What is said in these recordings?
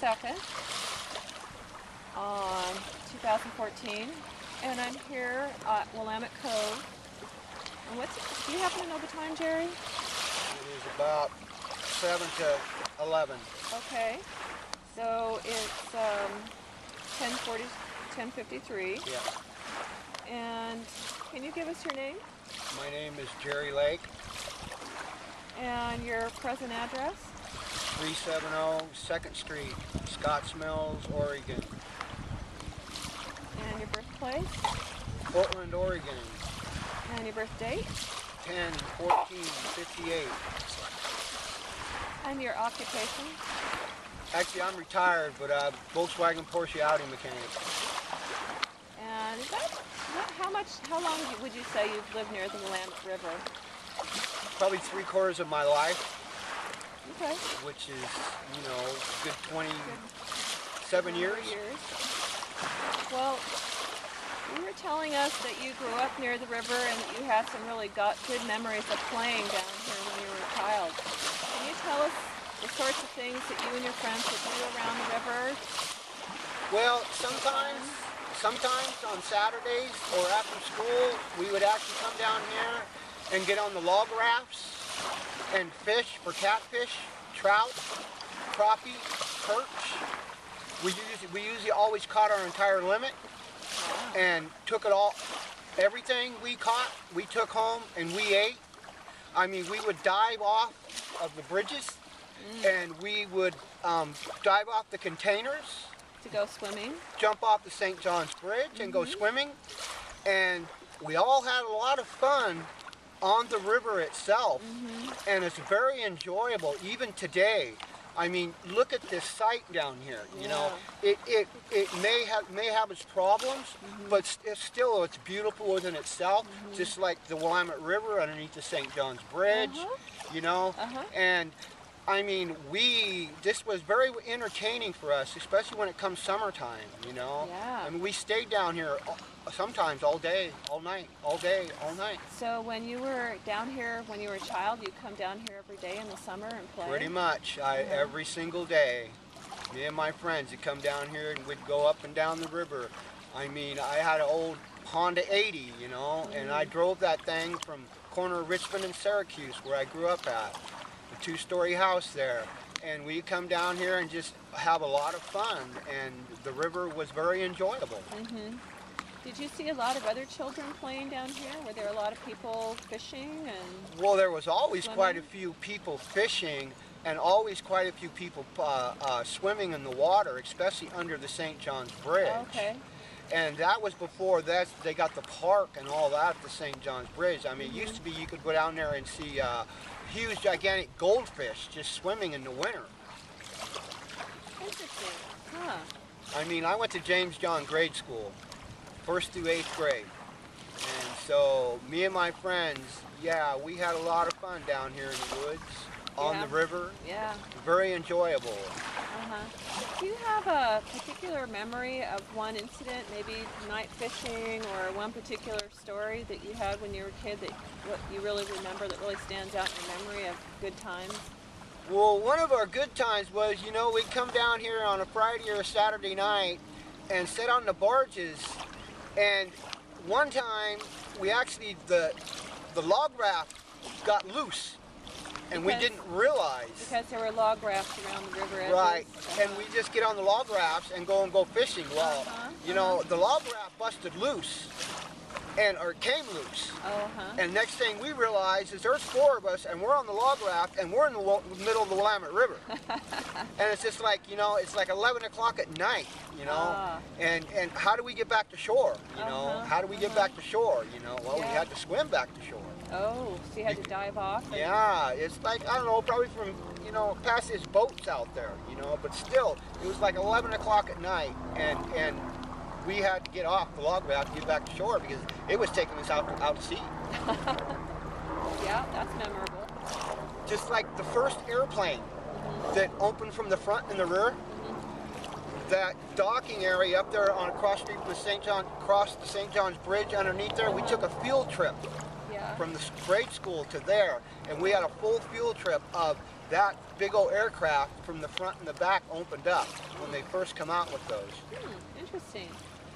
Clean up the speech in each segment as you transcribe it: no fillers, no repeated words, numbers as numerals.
2nd, 2014, and I'm here at Willamette Cove. And do you happen to know the time, Jerry? It is about 7 to 11. Okay, so it's 10:53. Yeah. And can you give us your name? My name is Jerry Lake. And your present address? 370 2nd Street, Scotts Mills, Oregon. And your birthplace? Portland, Oregon. And your birth date? 10/14/58. And your occupation? Actually, I'm retired, but I'm Volkswagen Porsche Audi mechanic. And how long would you say you've lived near the Willamette River? Probably 3/4 of my life. Okay. Which is, you know, good 27 years. Well, you were telling us that you grew up near the river and that you had some really good memories of playing down here when you were a child. Can you tell us the sorts of things that you and your friends would do around the river? Well, sometimes on Saturdays or after school, we would actually come down here and get on the log rafts and fish for catfish, trout, crappie, perch. We usually always caught our entire limit and took it all. Everything we caught, we took home and we ate. I mean, we would dive off of the bridges and we would dive off the containers. To go swimming? Jump off the St. John's Bridge and go swimming. And we all had a lot of fun on the river itself, and it's very enjoyable even today. I mean, look at this site down here. You know, it may have its problems, but it's beautiful within itself. Just like the Willamette River underneath the St. John's Bridge. You know, and I mean, this was very entertaining for us, especially when it comes summertime. You know, I mean, we stayed down here sometimes all day, all night, all day, all night. So when you were down here, when you were a child, you'd come down here every day in the summer and play? Pretty much. Every single day. Me and my friends would come down here and we'd go up and down the river. I mean, I had an old Honda 80, you know, and I drove that thing from corner of Richmond and Syracuse, where I grew up at. A 2-story house there. And we'd come down here and just have a lot of fun, and the river was very enjoyable. Did you see a lot of other children playing down here? Were there a lot of people fishing? Well, there was always swimming? quite a few people fishing, and always quite a few people swimming in the water, especially under the St. John's Bridge. Okay. And that was before they got the park and all that at the St. John's Bridge. I mean, it used to be you could go down there and see huge, gigantic goldfish just swimming in the winter. Interesting. Huh. I mean, I went to James John grade school, 1st through 8th grade. And so me and my friends, we had a lot of fun down here in the woods, on the river. Yeah. Very enjoyable. Do you have a particular memory of one incident, maybe night fishing, or one particular story that you had when you were a kid that what you really remember that really stands out in your memory of good times? Well, one of our good times was, you know, we'd come down here on a Friday or a Saturday night and sit on the barges, and one time we actually, the log raft got loose. And we didn't realize. Because there were log rafts around the river edges. Right, and we just get on the log rafts and go fishing. Well, you know, the log raft busted loose, or came loose. And next thing we realize is there's 4 of us, and we're on the log raft, and we're in the middle of the Willamette River. And it's just like, you know, it's like 11 o'clock at night, you know, and how do we get back to shore, you know? How do we get back to shore, you know? Well, we had to swim back to shore. Oh, so you had to dive off? Yeah, it's like, I don't know, probably from, you know, past his boats out there, you know, but still, it was like 11 o'clock at night, and we had to get off the log raft to get back to shore because it was taking us out to sea. Yeah, that's memorable. Just like the first airplane that opened from the front and the rear, that docking area up there on across the street from across the St. John's Bridge underneath there, we took a field trip from the grade school to there, and we had a full field trip of that big old aircraft from the front and the back opened up when they first come out with those. Interesting.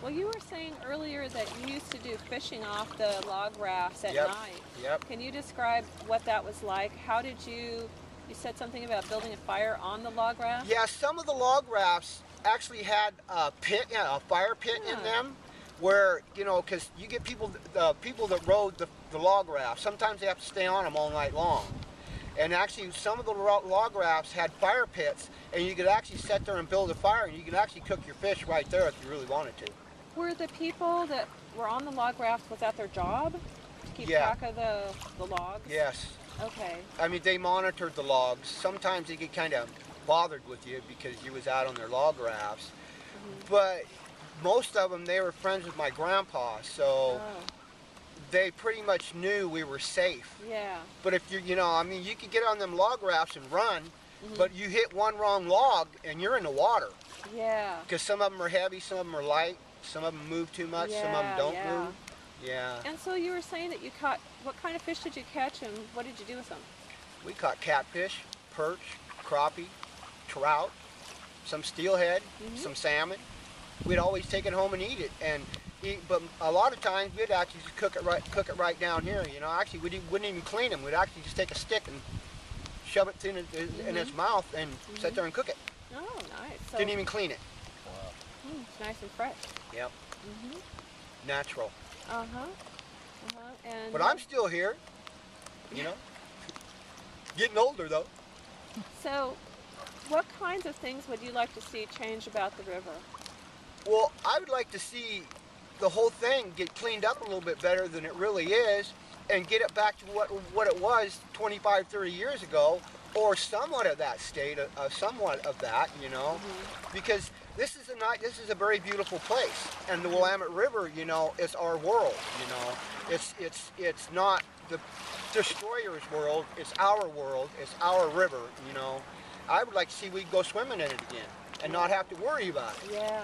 Well, you were saying earlier that you used to do fishing off the log rafts at Yep. night. Yep. Can you describe what that was like? How did you said something about building a fire on the log raft? Yeah, some of the log rafts actually had a pit, a fire pit in them, where, you know, because you get people, the people that rode the log raft, sometimes they have to stay on them all night long. And actually, some of the log rafts had fire pits, and you could actually sit there and build a fire, and you could actually cook your fish right there if you really wanted to. Were the people that were on the log raft, was that their job? To keep track of the logs? Yes. Okay. I mean, they monitored the logs. Sometimes they get kind of bothered with you because you was out on their log rafts. But most of them, they were friends with my grandpa, so they pretty much knew we were safe. Yeah. But if you know, I mean, you could get on them log rafts and run, but you hit one wrong log and you're in the water. Yeah. Because some of them are heavy, some of them are light, some of them move too much, some of them don't move. Yeah. And so you were saying that you caught, what kind of fish did you catch and what did you do with them? We caught catfish, perch, crappie, trout, some steelhead, some salmon. We'd always take it home and eat it, but a lot of times we'd actually just cook it right down here. You know, actually we wouldn't even clean them. We'd actually just take a stick and shove it in its mouth and sit there and cook it. Oh, nice. So, didn't even clean it. Wow. It's nice and fresh. Yep. Natural. And but I'm still here. You know, getting older though. So, what kinds of things would you like to see change about the river? Well, I would like to see the whole thing get cleaned up a little bit better than it really is and get it back to what it was 25, 30 years ago, or somewhat of that state, somewhat of that, you know, because this is a very beautiful place, and the Willamette River, you know, is our world, you know. It's not the destroyer's world, it's our world, it's our river, you know. I would like to see we go swimming in it again and not have to worry about it. Yeah.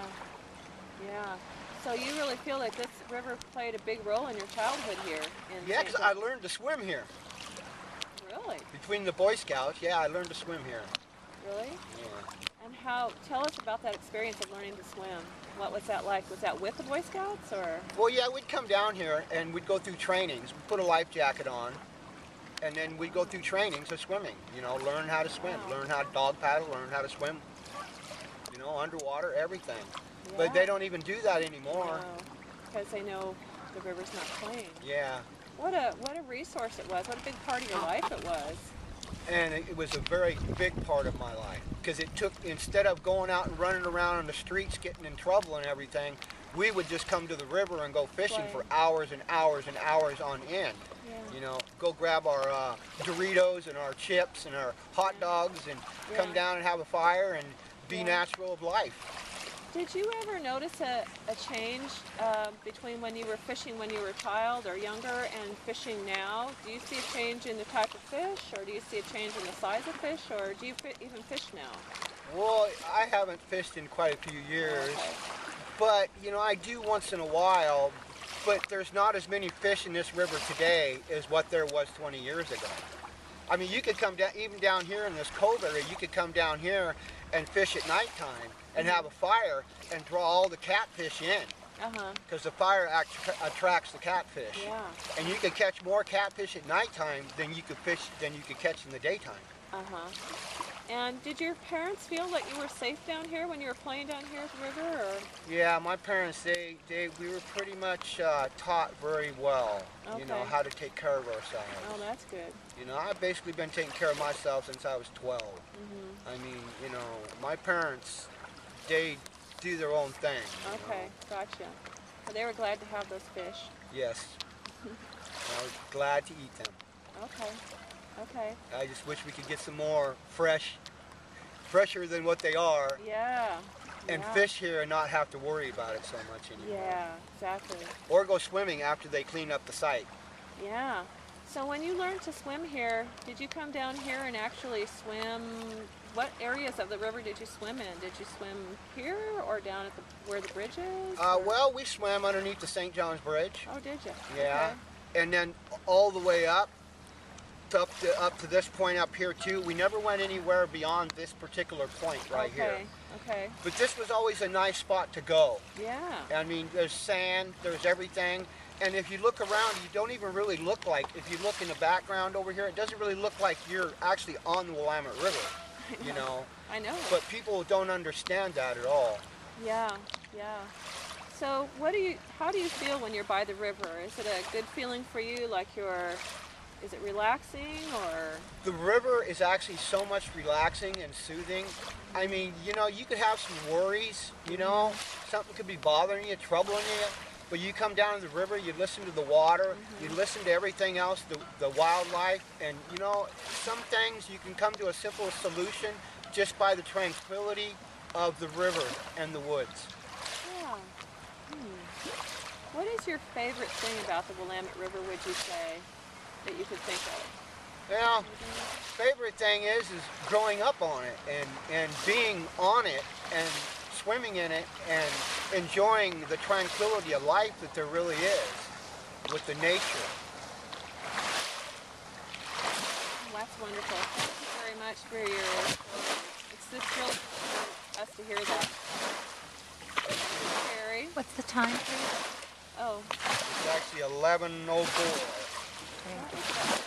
Yeah. So you really feel like this river played a big role in your childhood here? Yeah, because I learned to swim here. Really? Between the Boy Scouts, yeah, I learned to swim here. Really? Yeah. And tell us about that experience of learning to swim. What was that like? Was that with the Boy Scouts or? Well, yeah, we'd come down here and we'd go through trainings. We'd put a life jacket on, and then we'd go through trainings of swimming. You know, learn how to swim, learn how to dog paddle, learn how to swim, you know, underwater, everything. Yeah. But they don't even do that anymore. Because they know the river's not clean. Yeah. What a resource it was. What a big part of your life it was. And it was a very big part of my life. Because it took, instead of going out and running around on the streets getting in trouble and everything, we would just come to the river and go fishing for hours and hours and hours on end. Yeah. You know, go grab our Doritos and our chips and our hot dogs and come down and have a fire and be natural of life. Did you ever notice a change between when you were fishing when you were a child or younger and fishing now? Do you see a change in the type of fish, or do you see a change in the size of fish, or do you even fish now? Well, I haven't fished in quite a few years, but you know, I do once in a while, but there's not as many fish in this river today as what there was 20 years ago. I mean, you could come down, even down here in this cove area, you could come down here and fish at nighttime and have a fire and draw all the catfish in. Because the fire attracts the catfish. Yeah. And you could catch more catfish at nighttime than you could catch in the daytime. And did your parents feel like you were safe down here when you were playing down here at the river? Or? Yeah, my parents, we were pretty much taught very well, you know, how to take care of ourselves. Oh, that's good. You know, I've basically been taking care of myself since I was 12. I mean, you know, my parents, they do their own thing. Okay, gotcha. So they were glad to have those fish. Yes. I was glad to eat them. Okay. Okay. I just wish we could get some more fresher than what they are. Yeah. And fish here and not have to worry about it so much anymore. Yeah, exactly. Or go swimming after they clean up the site. Yeah. So when you learned to swim here, did you come down here and actually swim? What areas of the river did you swim in? Did you swim here or down at where the bridge is? Well, we swam underneath the St. John's Bridge. Oh, did you? Yeah. Okay. And then all the way up up to this point up here too. We never went anywhere beyond this particular point right here. Okay. But this was always a nice spot to go. Yeah. I mean, there's sand, there's everything. And if you look around, you don't even really look like, if you look in the background over here, it doesn't really look like you're actually on the Willamette River, you know. I know. But people don't understand that at all. Yeah. So how do you feel when you're by the river? Is it a good feeling for you, like is it relaxing or? The river is actually so much relaxing and soothing. I mean, you know, you could have some worries, you know, something could be bothering you, troubling you, but you come down to the river, you listen to the water, you listen to everything else, the wildlife, and you know, some things you can come to a simple solution just by the tranquility of the river and the woods. Yeah. What is your favorite thing about the Willamette River, would you say, that you could think of? Well, favorite thing is growing up on it and being on it and swimming in it and enjoying the tranquility of life that there really is with the nature. Well, that's wonderful. Thank you very much for your story. It's just really for us to hear that. Carrie? What's the time, please? Oh. It's actually 11:04. Okay. What is that?